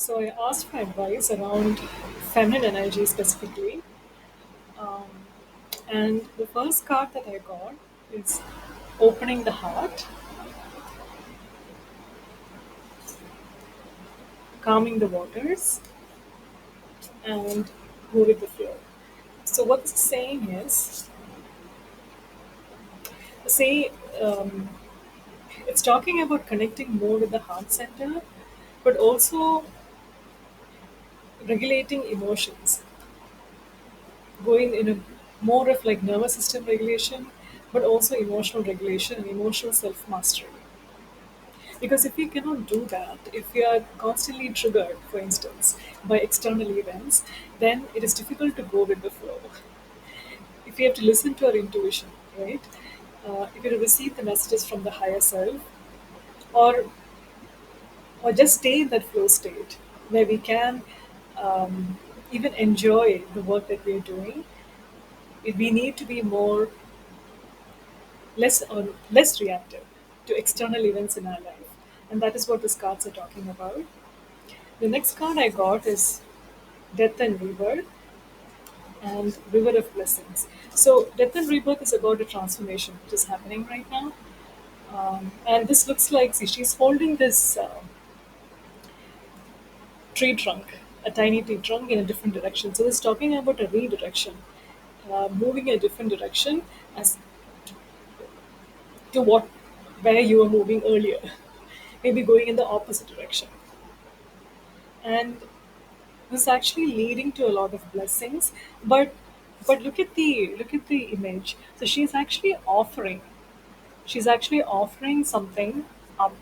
So I asked for advice around feminine energy specifically. Um, and the first card that I got is opening the heart, calming the waters, and go with the flow. So what this is saying is, say, um, it's talking about connecting more with the heart center, but also regulating emotions, going in a more of like nervous system regulation, but also emotional regulation and emotional self mastery. Because if we cannot do that, if we are constantly triggered, for instance, by external events, then it is difficult to go with the flow. If we have to listen to our intuition, right? If we receive the messages from the higher self, or or just stay in that flow state where we can even enjoy the work that we are doing, we need to be more less reactive to external events in our life, and that is what these cards are talking about. The next card I got is Death and Rebirth and River of Blessings. So, Death and Rebirth is about a transformation which is happening right now. And this looks like, see, she's holding this tree trunk, a tiny tree trunk in a different direction. So, it's talking about a redirection, moving in a different direction as to what where you were moving earlier, maybe going in the opposite direction. And this is actually leading to a lot of blessings, but look at the image. So she's actually offering something up.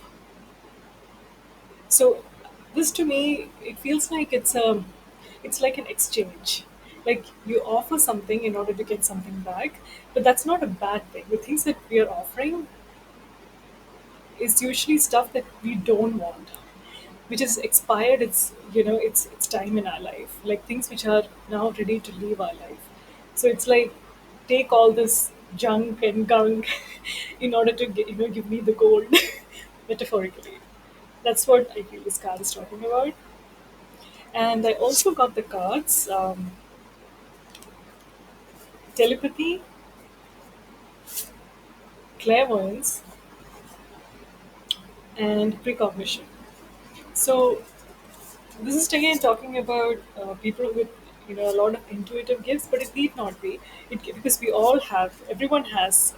So this, to me, it feels like it's like an exchange. Like you offer something in order to get something back, but that's not a bad thing. The things that we are offering is usually stuff that we don't want, which is expired. It's time in our life, like things which are now ready to leave our life. So it's like, take all this junk and gunk in order to give me the gold metaphorically. That's what I feel this card is talking about. And I also got the cards, telepathy, clairvoyance, and precognition. So this is again talking about people with a lot of intuitive gifts, but it need not be. Because everyone has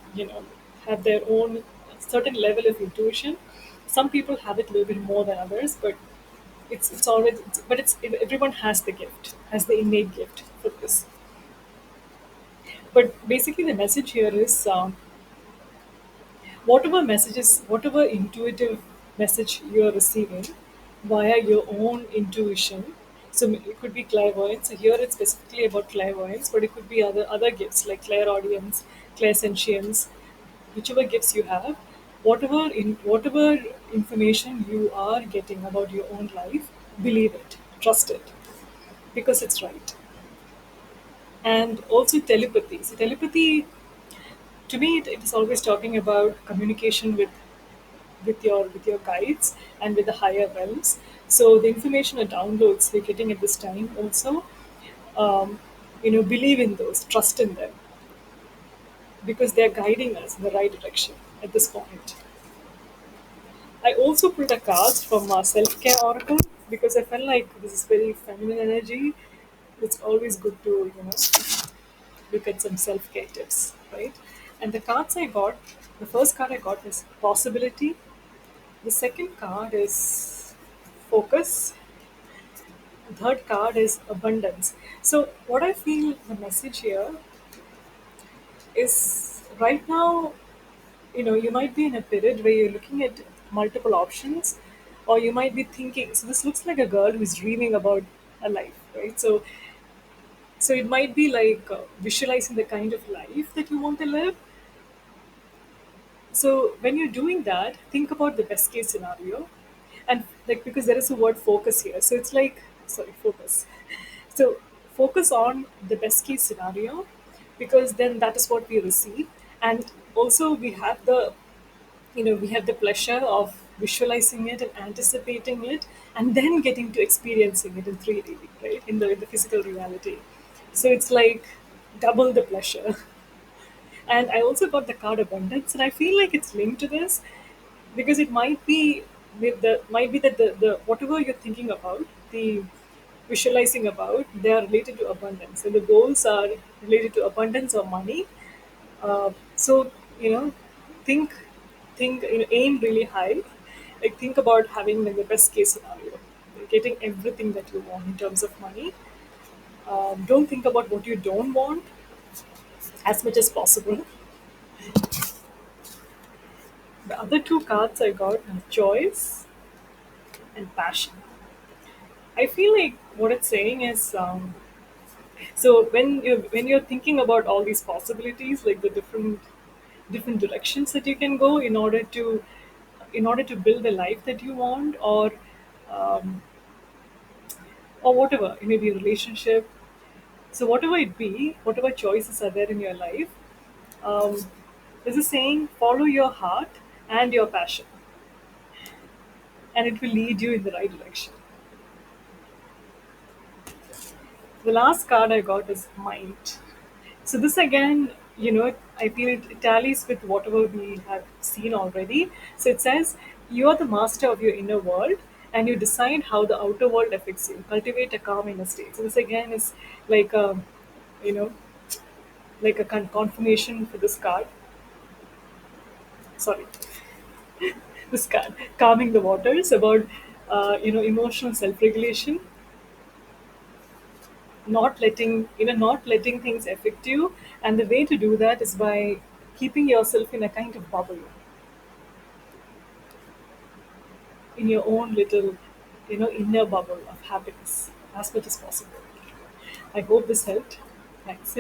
have their own certain level of intuition. Some people have it a little bit more than others, but it's always but it's everyone has the innate gift for this. But basically, the message here is, whatever intuitive message you are receiving via your own intuition. So it could be clairvoyance. So here it's specifically about clairvoyance, but it could be other gifts like clairaudience, clairsentience, whichever gifts you have. Whatever information you are getting about your own life, believe it, trust it, because it's right. And also telepathy. So telepathy, to me, it is always talking about communication with your guides and with the higher realms. So the information or downloads we're getting at this time also, um, believe in those, trust in them, because they're guiding us in the right direction at this point. I also pulled a card from Self Care Oracle because I felt like this is very feminine energy. It's always good to look at some self care tips, right? And the cards I got, the first card I got is possibility. The second card is focus. The third card is abundance. So, what I feel the message here is, right now, you might be in a period where you're looking at multiple options, or you might be thinking. So, this looks like a girl who's dreaming about a life, right? So it might be like visualizing the kind of life that you want to live. So when you're doing that, think about the best case scenario, and like, because there is a word focus here, so it's like, sorry, focus. So focus on the best case scenario, because then that is what we receive. And also we have the pleasure of visualizing it and anticipating it, and then getting to experiencing it in 3D, right? In the physical reality. So it's like double the pleasure. And I also got the card abundance, and I feel like it's linked to this because it might be that the whatever you're thinking about, the visualizing about, they are related to abundance, and the goals are related to abundance or money. So you know, think aim really high. Like think about having like the best case scenario, getting everything that you want in terms of money. Don't think about what you don't want as much as possible. The other two cards I got are choice and passion. I feel like what it's saying is, so when you're thinking about all these possibilities, like the different directions that you can go in order to build the life that you want, um, or whatever, it may be a relationship. So whatever it be, whatever choices are there in your life, um, there's a saying: follow your heart and your passion, and it will lead you in the right direction. The last card I got is mind. So this again, I feel it tallies with whatever we have seen already. So it says you are the master of your inner world, and you decide how the outer world affects you. Cultivate a calm inner state. So this again is like a, you know, like a confirmation for this card. Sorry, this card, calming the waters, about emotional self-regulation, not letting things affect you, and the way to do that is by keeping yourself in a kind of bubble, in your own little, inner bubble of happiness as much as possible. I hope this helped. Thanks.